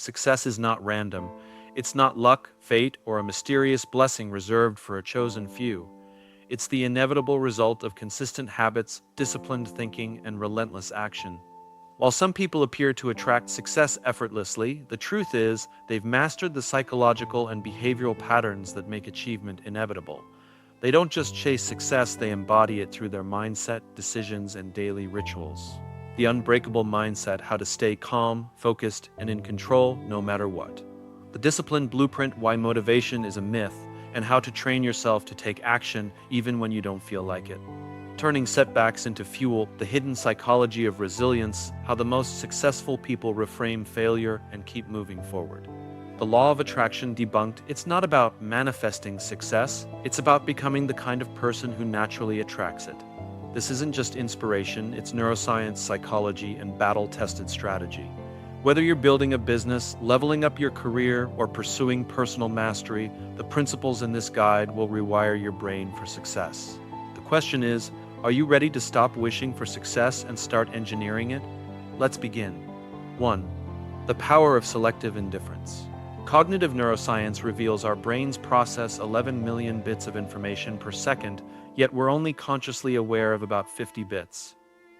success is not random. It's not luck, fate, or a mysterious blessing reserved for a chosen few. It's the inevitable result of consistent habits, disciplined thinking, and relentless action. While some people appear to attract success effortlessly, the truth is they've mastered the psychological and behavioral patterns that make achievement inevitable. They don't just chase success, they embody it through their mindset, decisions, and daily rituals. The unbreakable mindset: how to stay calm, focused, and in control no matter what. The disciplined blueprint: why motivation is a myth, and how to train yourself to take action even when you don't feel like it. Turning setbacks into fuel: the hidden psychology of resilience, how the most successful people reframe failure and keep moving forward. The law of attraction debunked: it's not about manifesting success, it's about becoming the kind of person who naturally attracts it. This isn't just inspiration, it's neuroscience, psychology, and battle-tested strategy. Whether you're building a business, leveling up your career, or pursuing personal mastery, the principles in this guide will rewire your brain for success. The question is, are you ready to stop wishing for success and start engineering it? Let's begin. 1. The power of selective indifference. Cognitive neuroscience reveals our brains process 11 million bits of information per second, yet we're only consciously aware of about 50 bits.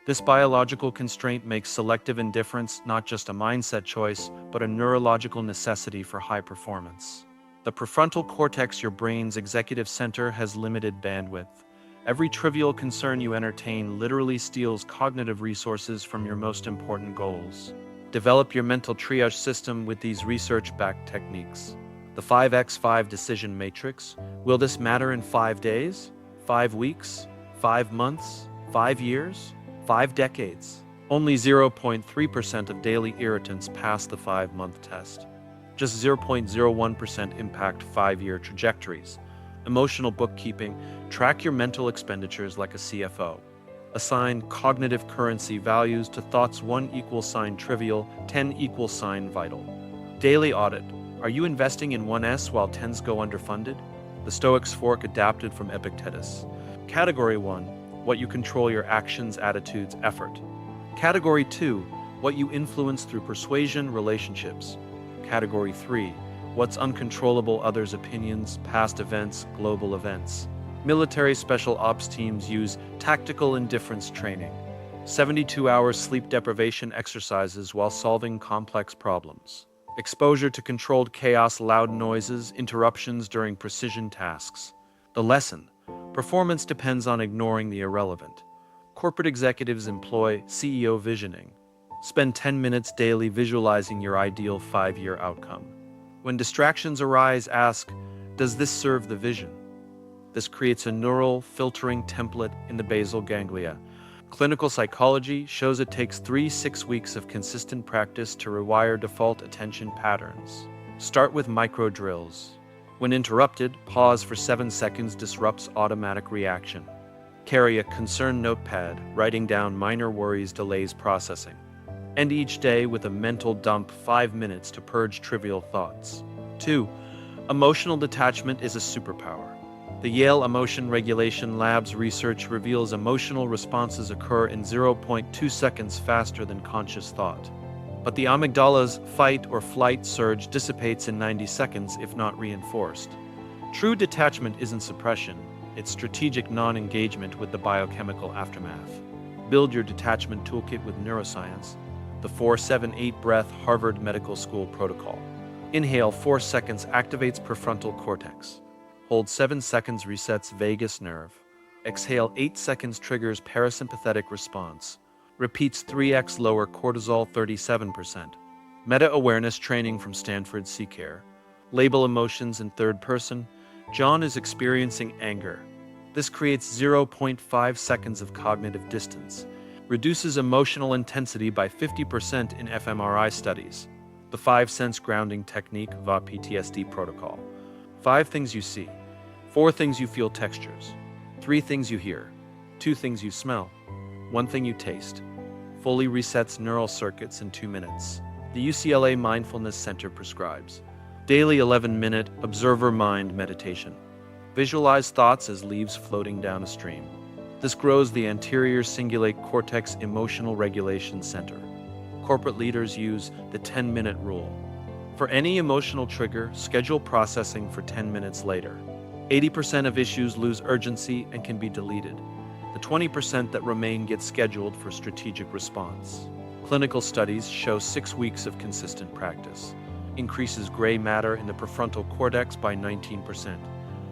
This biological constraint makes selective indifference not just a mindset choice, but a neurological necessity for high performance. The prefrontal cortex, your brain's executive center, has limited bandwidth. Every trivial concern you entertain literally steals cognitive resources from your most important goals. Develop your mental triage system with these research-backed techniques. The 5x5 decision matrix. Will this matter in 5 days? 5 weeks? 5 months? 5 years? 5 decades? Only 0.3% of daily irritants pass the 5-month test. Just 0.01% impact 5-year trajectories. Emotional bookkeeping: track your mental expenditures like a CFO. Assign cognitive currency values to thoughts: 1 equals sign trivial, 10 equals sign vital. Daily audit: are you investing in 1S while 10s go underfunded? The Stoics' fork adapted from Epictetus. Category 1: what you control: your actions, attitudes, effort. Category 2: what you influence through persuasion, relationships. Category 3: what's uncontrollable: others' opinions, past events, global events. Military special ops teams use tactical indifference training. 72 hours sleep deprivation exercises while solving complex problems. Exposure to controlled chaos: loud noises, interruptions during precision tasks. The lesson: performance depends on ignoring the irrelevant. Corporate executives employ CEO visioning. Spend 10 minutes daily visualizing your ideal 5-year outcome. When distractions arise, ask, does this serve the vision? This creates a neural filtering template in the basal ganglia. Clinical psychology shows it takes 3-6 weeks of consistent practice to rewire default attention patterns. Start with micro drills. When interrupted, pause for 7 seconds, disrupts automatic reaction. Carry a concern notepad, writing down minor worries delays processing. End each day with a mental dump: 5 minutes to purge trivial thoughts. 2. Emotional detachment is a superpower. The Yale Emotion Regulation Lab's research reveals emotional responses occur in 0.2 seconds faster than conscious thought. But the amygdala's fight or flight surge dissipates in 90 seconds if not reinforced. True detachment isn't suppression, it's strategic non-engagement with the biochemical aftermath. Build your detachment toolkit with neuroscience. The 4-7-8 breath Harvard Medical School protocol. Inhale 4 seconds, activates prefrontal cortex. Hold 7 seconds, resets vagus nerve. Exhale 8 seconds, triggers parasympathetic response. Repeats 3x, lower cortisol 37%. Meta-awareness training from Stanford CCARE. Label emotions in third person. John is experiencing anger. This creates 0.5 seconds of cognitive distance. Reduces emotional intensity by 50% in fMRI studies. The 5 sense grounding technique VA PTSD protocol. 5 things you see. 4 things you feel: textures. 3 things you hear. 2 things you smell. 1 thing you taste. Fully resets neural circuits in 2 minutes. The UCLA Mindfulness Center prescribes. Daily 11-minute observer mind meditation. Visualize thoughts as leaves floating down a stream. This grows the anterior cingulate cortex emotional regulation center. Corporate leaders use the 10-minute rule. For any emotional trigger, schedule processing for 10 minutes later. 80% of issues lose urgency and can be deleted. The 20% that remain get scheduled for strategic response. Clinical studies show 6 weeks of consistent practice. Increases gray matter in the prefrontal cortex by 19%.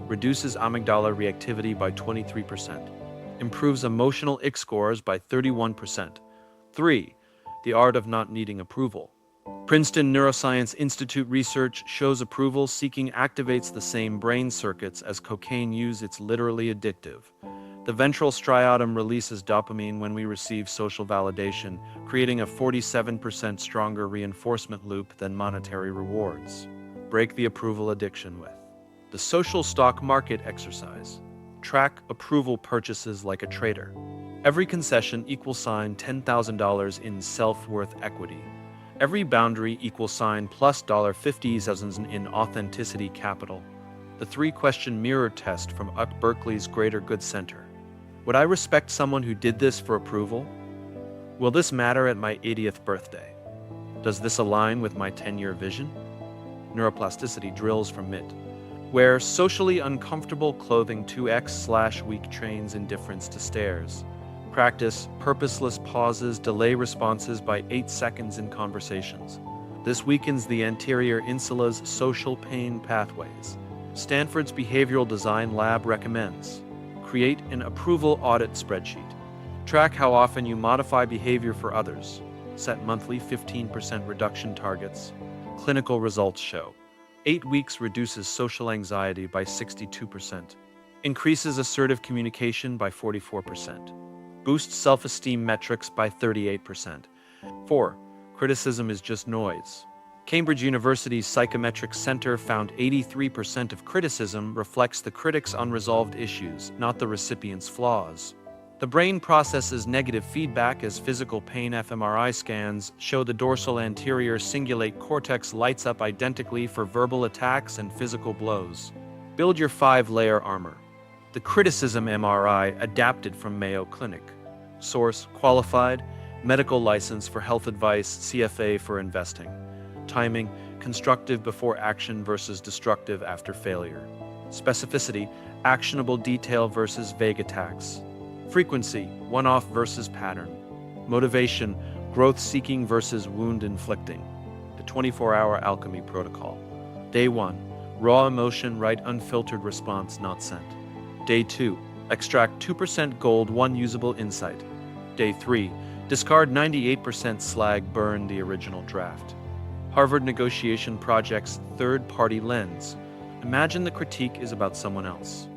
Reduces amygdala reactivity by 23%. Improves emotional ick scores by 31%. 3. The art of not needing approval. Princeton Neuroscience Institute research shows approval seeking activates the same brain circuits as cocaine use. It's literally addictive. The ventral striatum releases dopamine when we receive social validation, creating a 47% stronger reinforcement loop than monetary rewards. Break the approval addiction with the social stock market exercise. Track approval purchases like a trader. Every concession $10,000 in self-worth equity. Every boundary plus $50,000 in authenticity capital. The 3-question mirror test from UC Berkeley's Greater Good Center. Would I respect someone who did this for approval? Will this matter at my 80th birthday? Does this align with my 10-year vision? Neuroplasticity drills from MIT. Wear socially uncomfortable clothing 2x/week trains indifference to stares. Practice purposeless pauses, delay responses by 8 seconds in conversations. This weakens the anterior insula's social pain pathways. Stanford's Behavioral Design Lab recommends. Create an approval audit spreadsheet. Track how often you modify behavior for others. Set monthly 15% reduction targets. Clinical results show 8 weeks reduces social anxiety by 62%. Increases assertive communication by 44%. Boosts self-esteem metrics by 38%. 4. Criticism is just noise. Cambridge University's Psychometrics Center found 83% of criticism reflects the critic's unresolved issues, not the recipient's flaws. The brain processes negative feedback as physical pain. fMRI scans show the dorsal anterior cingulate cortex lights up identically for verbal attacks and physical blows. Build your 5-layer armor. The criticism MRI adapted from Mayo Clinic. Source: qualified, medical license for health advice, CFA for investing. Timing: constructive before action versus destructive after failure. Specificity: actionable detail versus vague attacks. Frequency: one-off versus pattern. Motivation: growth-seeking versus wound-inflicting. The 24-hour alchemy protocol. Day 1: raw emotion, write unfiltered response, not sent. Day 2: extract 2% gold, 1 usable insight. Day 3: discard 98% slag, burn the original draft. Harvard Negotiation Project's third-party lens. Imagine the critique is about someone else.